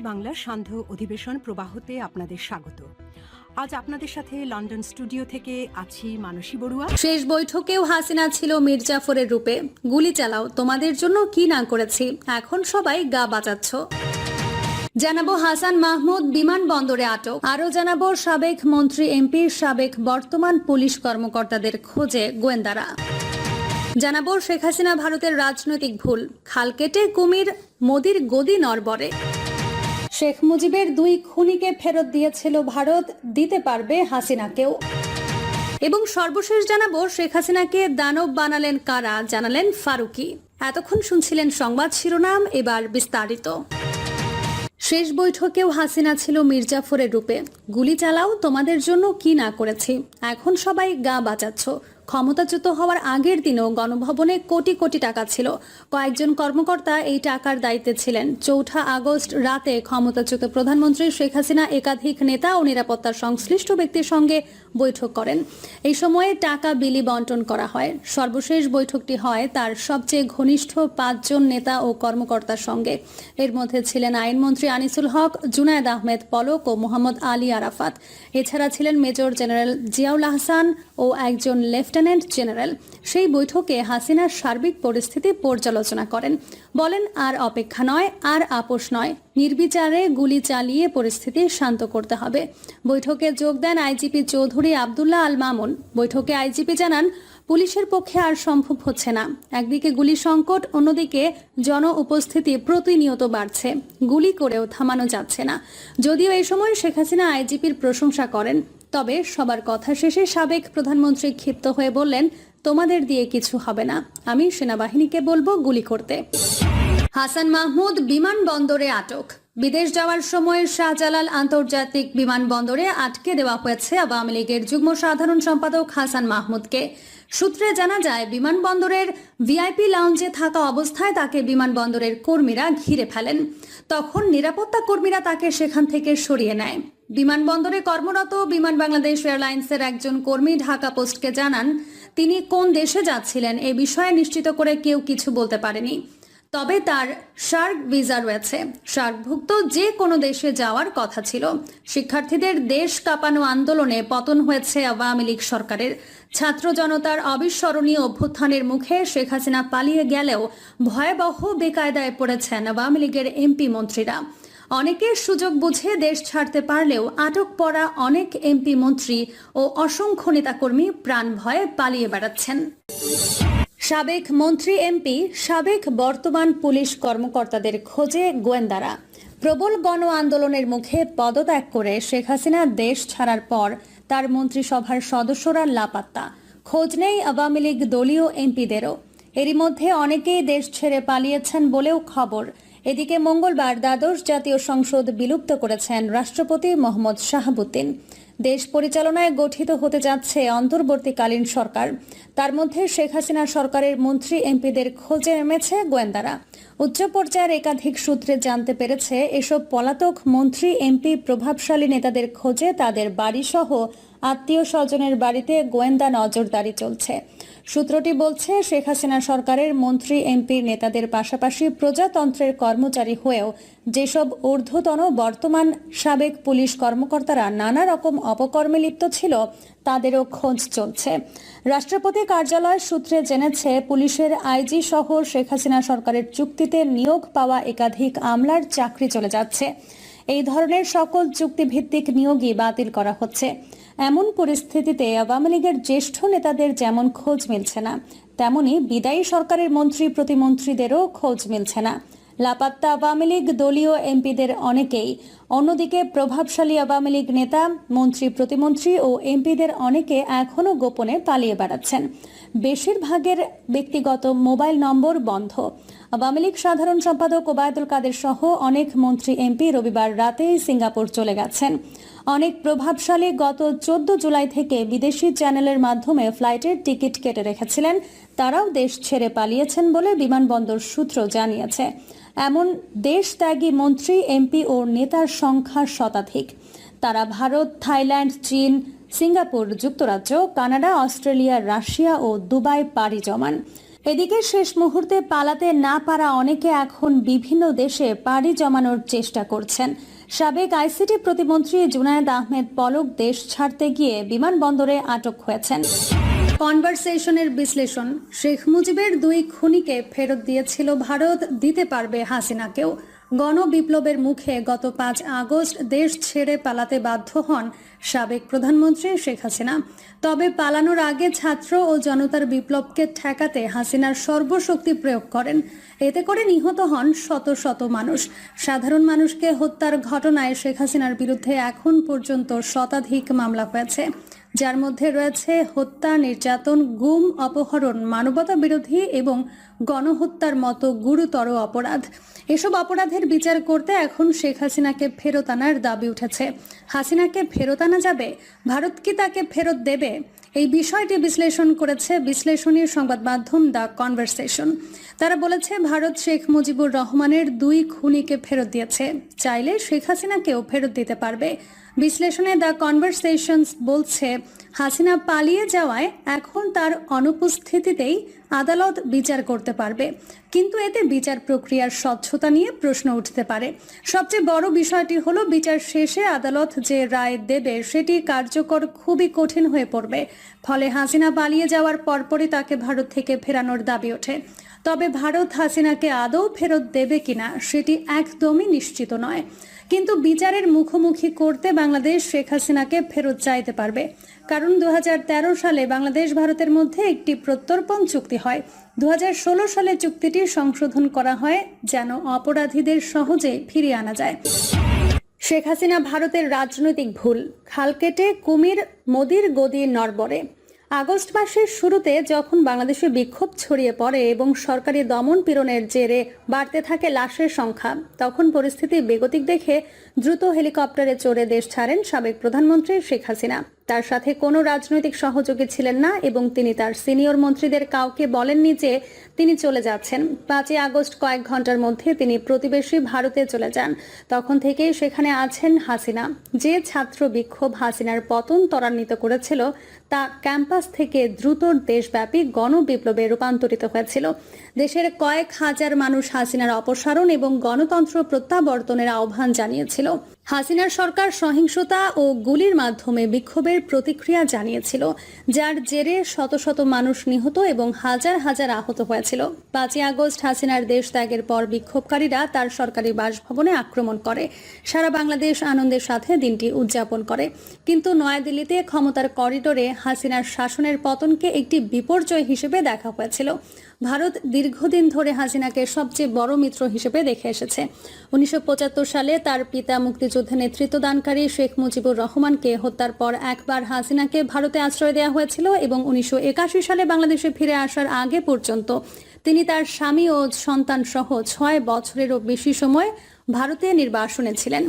বাংলার সান্ধ্য অধিবেশন প্রবাহতে আপনাদের স্বাগত। আজ আপনাদের সাথে লন্ডন স্টুডিও থেকে আছি মানসী বড়ুয়া। শেষ বৈঠকেও হাসিনা ছিল মীর জাফরের রূপে। গুলি চালাও, তোমাদের জন্য কি না করেছি, এখন সবাই গা বাঁচাচ্ছ। জানাবো হাসান মাহমুদ বিমানবন্দরে আটক। আরও জানাবো সাবেক মন্ত্রী এমপির সাবেক বর্তমান পুলিশ কর্মকর্তাদের খোঁজে গোয়েন্দারা। জানাবো শেখ হাসিনা ভারতের রাজনৈতিক ভুল, খাল কেটে কুমির, মোদির গদি নড়বড়ে। শেখ মুজিবের 2 খুনিকে ফেরত দিয়েছিল ভারত, দিতে পারবে হাসিনাকেও। এবং সর্বশেষ জানাবো শেখ হাসিনাকে দানব বানালেন কারা, জানালেন ফারুকী। এতক্ষণ শুনছিলেন সংবাদ শিরোনাম, এবার বিস্তারিত। শেষ বৈঠকেও হাসিনা ছিল মীর জাফরের রূপে। গুলি চালাও, তোমাদের জন্য কি না করেছি, এখন সবাই গা বাঁচাচ্ছ। ক্ষমতাচ্যুত হওয়ার আগের দিনও গণভবনে কোটি কোটি টাকা ছিল। কয়েকজন কর্মকর্তা এই টাকার দায়িত্বে ছিলেন। 4 আগস্ট রাতে ক্ষমতাচ্যুত প্রধানমন্ত্রী শেখ হাসিনা একাধিক নেতা ও নিরাপত্তার সংশ্লিষ্ট ব্যক্তির সঙ্গে বৈঠক করেন। এই সময়ে টাকা বিলি বন্টন করা হয়। সর্বশেষ বৈঠকটি হয় তার সবচেয়ে ঘনিষ্ঠ 5 জন নেতা ও কর্মকর্তার সঙ্গে। এর মধ্যে ছিলেন আইনমন্ত্রী আনিসুল হক, জুনায়েদ আহমেদ পলক ও মোহাম্মদ আলী আরাফাত। এছাড়া ছিলেন মেজর জেনারেল জিয়াউল আহসান ও একজন লেফটেন্যান্ট জেনারেল। সেই বৈঠকে হাসিনার সার্বিক পরিস্থিতি পর্যালোচনা করেন। বলেন, আর অপেক্ষা নয়, আর আপোষ নয়, নির্বিচারে গুলি চালিয়ে পরিস্থিতি শান্ত করতে হবে। বৈঠকে যোগ দেন আইজিপি চৌধুরী আব্দুল্লাহ আল মামুন। বৈঠকে আইজিপি জানান, পুলিশের পক্ষে আর সম্ভব হচ্ছে না। একদিকে গুলি সংকট, অন্যদিকে জন উপস্থিতি প্রতিনিয়ত বাড়ছে। গুলি করেও থামানো যাচ্ছে না। যদিও এই সময় শেখ হাসিনা আইজিপির প্রশংসা করেন, তবে সবার কথা শেষে সাবেক প্রধানমন্ত্রী ক্ষিপ্ত হয়ে বললেন, তোমাদের দিয়ে কিছু হবে না, আমি সেনাবাহিনীকে বলবো গুলি করতে। হাসান মাহমুদ বিমানবন্দরে আটক। বিদেশ যাওয়ার সময় শাহজালাল আন্তর্জাতিক বিমানবন্দরে আটকে দেওয়া হয়েছে আওয়ামী লীগের যুগ্ম সাধারণ সম্পাদক হাসান মাহমুদকে। সূত্রে জানা যায়, বিমানবন্দরের ভিআইপি লাউঞ্জে থাকা অবস্থায় তাকে বিমানবন্দরের কর্মীরা ঘিরে ফেলেন। তখন নিরাপত্তা কর্মীরা তাকে সেখান থেকে সরিয়ে নেয়। বিমানবন্দরে কর্মরত বিমান বাংলাদেশ এয়ারলাইন্সের একজন কর্মী ঢাকা পোস্টকে জানান, তিনি কোন দেশে যাচ্ছিলেন এ বিষয়ে নিশ্চিত করে কেউ কিছু বলতে পারেনি। তবে তার সার্ক ভিসা রয়েছে। সার্কভুক্ত যে কোনো দেশে যাওয়ার কথা ছিল। শিক্ষার্থীদের দেশ কাঁপানো আন্দোলনে পতন হয়েছে আওয়ামী লীগ সরকারের। ছাত্র জনতার অবিস্মরণীয় অভ্যুত্থানের মুখে শেখ হাসিনা পালিয়ে গেলেও ভয়াবহ বেকায়দায় পড়েছেন আওয়ামী লীগের এমপি মন্ত্রীরা। অনেকের সুযোগ বুঝে দেশ ছাড়তে পারলেও আটক পড়া অনেক এমপি মন্ত্রী ও অসংখ্য নেতাকর্মী প্রাণ ভয়ে পালিয়ে বেড়াচ্ছেন। সাবেক মন্ত্রী এমপি, সাবেক বর্তমান পুলিশ কর্মকর্তাদের খোঁজে গোয়েন্দারা। প্রবল গণ আন্দোলনের মুখে পদত্যাগ করে শেখ হাসিনা দেশ ছাড়ার পর তার মন্ত্রিসভার সদস্যরা লাপাত্তা। খোঁজ নেই আওয়ামী লীগ দলীয় এমপিদেরও। এরই মধ্যে অনেকেই দেশ ছেড়ে পালিয়েছেন বলেও খবর। এদিকে মঙ্গলবার দ্বাদশ জাতীয় সংসদ বিলুপ্ত করেছেন রাষ্ট্রপতি মোহাম্মদ শাহাবুদ্দিন। দেশ পরিচালনায় গঠিত হতে যাচ্ছে অন্তর্বর্তীকালীন সরকার। তার মধ্যে শেখ হাসিনা সরকারের মন্ত্রী এমপিদের খোঁজে নেমেছে গোয়েন্দারা। উচ্চ পর্যায়ের একাধিক সূত্রে জানতে পেরেছে, এসব পলাতক মন্ত্রী এমপি প্রভাবশালী নেতাদের খোঁজে তাদের বাড়িসহ আত্মীয় স্বজনের বাড়িতে গোয়েন্দা নজরদারি চলছে। সূত্রটি বলছে, শেখ হাসিনা সরকারের মন্ত্রী এমপির নেতাদের পাশাপাশি প্রজাতন্ত্রের কর্মচারী হয়েও যেসব ঊর্ধ্বতন বর্তমান সাবেক পুলিশ কর্মকর্তারা নানা রকম অপকর্মে লিপ্ত ছিল, তাদেরও খোঁজ চলছে। রাষ্ট্রপতি কার্যালয় সূত্রে জেনেছে, পুলিশের আইজি সহ শেখ হাসিনা সরকারের চুক্তিতে নিয়োগ পাওয়া একাধিক আমলার চাকরি চলে যাচ্ছে। এই ধরনের সকল চুক্তিভিত্তিক নিয়োগই বাতিল করা হচ্ছে। এমন পরিস্থিতিতে আওয়ামী লীগের জ্যেষ্ঠ নেতাদের যেমন খোঁজ মিলছে না, তেমনি বিদায়ী সরকারের মন্ত্রী প্রতিমন্ত্রীদেরও খোঁজ মিলছে না। লাপাত্তা আওয়ামী লীগ দলীয় এমপিদের অনেকেই। অন্যদিকে প্রভাবশালী আওয়ামী লীগ নেতা, মন্ত্রী প্রতিমন্ত্রী ও এমপিদের অনেকে এখনও গোপনে পালিয়ে বেড়াচ্ছেন। বেশিরভাগের ব্যক্তিগত মোবাইল নম্বর বন্ধ। আওয়ামী লীগ সাধারণ সম্পাদক ওবায়দুল কাদের সহ অনেক মন্ত্রী এমপি রবিবার রাতেই সিঙ্গাপুর চলে গেছেন। অনেক প্রভাবশালী গত 14 জুলাই থেকে বিদেশি চ্যানেলের মাধ্যমে ফ্লাইটের টিকিট কেটে রেখেছিলেন। তারাও দেশ ছেড়ে পালিয়েছেন বলে বিমানবন্দর সূত্র জানিয়েছে। এমন দেশত্যাগী মন্ত্রী এমপি ও নেতার সংখ্যা শতাধিক। তারা ভারত, থাইল্যান্ড, চীন, সিঙ্গাপুর, যুক্তরাজ্য, কানাডা, অস্ট্রেলিয়া, রাশিয়া ও দুবাই পাড়ি জমান। এদিকে শেষ মুহূর্তে পালাতে না পারা অনেকে এখন বিভিন্ন দেশে পাড়ি জমানোর চেষ্টা করছেন। সাবেক আইসিটি প্রতিমন্ত্রী জুনায়েদ আহমেদ পলক দেশ ছাড়তে গিয়ে বিমানবন্দরে আটক হয়েছেন। কনভারসেশনের বিশ্লেষণ, শেখ মুজিবের 2 খুনিকে ফেরত দিয়েছিল ভারত, দিতে পারবে হাসিনাকেও। গণবিপ্লবের মুখে গত 5 আগস্ট দেশ ছেড়ে পালাতে বাধ্য হন সাবেক প্রধানমন্ত্রী শেখ হাসিনা। তবে পালানোর আগে ছাত্র ও জনতার বিপ্লবকে ঠেকাতে হাসিনার সর্বশক্তি প্রয়োগ করেন। এতে করে নিহত হন শত শত মানুষ। সাধারণ মানুষকে হত্যার ঘটনায় শেখ হাসিনার বিরুদ্ধে এখন পর্যন্ত শতাধিক মামলা হয়েছে, যার মধ্যে রয়েছে হত্যা, নির্যাতন, গুম, অপহরণ, মানবতা বিরোধী এবং গণহত্যার মতো গুরুতর অপরাধ। এসব অপরাধের বিচার করতে এখন শেখ হাসিনাকে ফেরত আনার দাবি উঠেছে। হাসিনাকে ফেরত আনা যাবে? ভারত কি তাকে ফেরত দেবে? এই বিষয়টি বিশ্লেষণ করেছে বিশ্লেষণী সংবাদ মাধ্যম দ্য কনভারসেশন। তারা বলেছে, ভারত শেখ মুজিবুর রহমানের 2 খুনিকে ফেরত দিয়েছে, চাইলে শেখ হাসিনাকেও ফেরত দিতে পারবে। বিশ্লেষণে দ্য কনভারসেশনস বলছে, হাসিনা পালিয়ে যাওয়ায় এখন তার অনুপস্থিতিতেই আদালত বিচার করতে পারবে, কিন্তু এতে বিচার প্রক্রিয়ার স্বচ্ছতা নিয়ে প্রশ্ন উঠতে পারে। সবচেয়ে বড় বিষয়টি হলো, বিচার শেষে আদালত যে রায় দেবে সেটি কার্যকর খুবই কঠিন হয়ে পড়বে। ফলে হাসিনা পালিয়ে যাওয়ার পরপরই তাকে ভারত থেকে ফেরানোর দাবি ওঠে। তবে ভারত হাসিনাকে আদৌ ফেরত দেবে কিনা সেটি একদমই নিশ্চিত নয়। কিন্তু বিচারের মুখোমুখি করতে বাংলাদেশ শেখ হাসিনাকে ফেরত চাইতে পারবে, কারণ 2013 সালে বাংলাদেশ ভারতের মধ্যে একটি প্রত্যর্পণ চুক্তি হয়। 2016 সালে চুক্তিটি সংশোধন করা হয় যেন অপরাধীদের সহজে ফিরিয়ে আনা যায়। শেখ হাসিনা ভারতের রাজনৈতিক ভুল, খাল কেটে কুমির, মোদির গদি নড়বড়ে। আগস্ট মাসের শুরুতে যখন বাংলাদেশে বিক্ষোভ ছড়িয়ে পড়ে এবং সরকারি দমন পীড়নের জেরে বাড়তে থাকে লাশের সংখ্যা, তখন পরিস্থিতি বেগতিক দেখে দ্রুত হেলিকপ্টারে চড়ে দেশ ছাড়েন সাবেক প্রধানমন্ত্রী শেখ হাসিনা। তার সাথে কোনো রাজনৈতিক সহযোগী ছিলেন না এবং তিনি তার সিনিয়র মন্ত্রীদের কাউকে বলেননি যে তিনি চলে যাচ্ছেন। 5 আগস্ট কয়েক ঘন্টার মধ্যে তিনি প্রতিবেশী ভারতে চলে যান। তখন থেকেই সেখানে আছেন হাসিনা। যে ছাত্র বিক্ষোভ হাসিনার পতন ত্বরান্বিত করেছিল তা ক্যাম্পাস থেকে দ্রুত দেশব্যাপী গণবিপ্লবে রূপান্তরিত হয়েছিল। দেশের কয়েক হাজার মানুষ হাসিনার অপসারণ এবং গণতন্ত্র প্রত্যাবর্তনের আহ্বান জানিয়েছিল। হাসিনার সরকার সহিংসতা ও গুলির মাধ্যমে বিক্ষোভের প্রতিক্রিয়া জানিয়েছিল, যার জেরে শত শত মানুষ নিহত এবং হাজার হাজার আহত হয়েছিল। 5 আগস্ট হাসিনার দেশ ত্যাগের পর বিক্ষোভকারীরা তার সরকারি বাসভবনে আক্রমণ করে। সারা বাংলাদেশ আনন্দের সাথে দিনটি উদযাপন করে, কিন্তু নয়াদিল্লিতে ক্ষমতার করিডোরে হাসিনার শাসনের পতনকে একটি বিপর্যয় হিসেবে দেখা হয়েছিল। ভারত দীর্ঘদিন ধরে হাসিনাকে সবচেয়ে বড় মিত্র হিসেবে দেখে এসেছে। 1975 সালে তার পিতা মুক্তিযুদ্ধে নেতৃত্বদানকারী শেখ মুজিবুর রহমানকে হত্যার পর একবার হাসিনাকে ভারতে আশ্রয় দেওয়া হয়েছিল এবং 1981 সালে বাংলাদেশে ফিরে আসার আগে পর্যন্ত তিনি তার স্বামী ও সন্তান সহ 6 বছরেরও বেশি সময় ভারতে নির্বাসনে ছিলেন।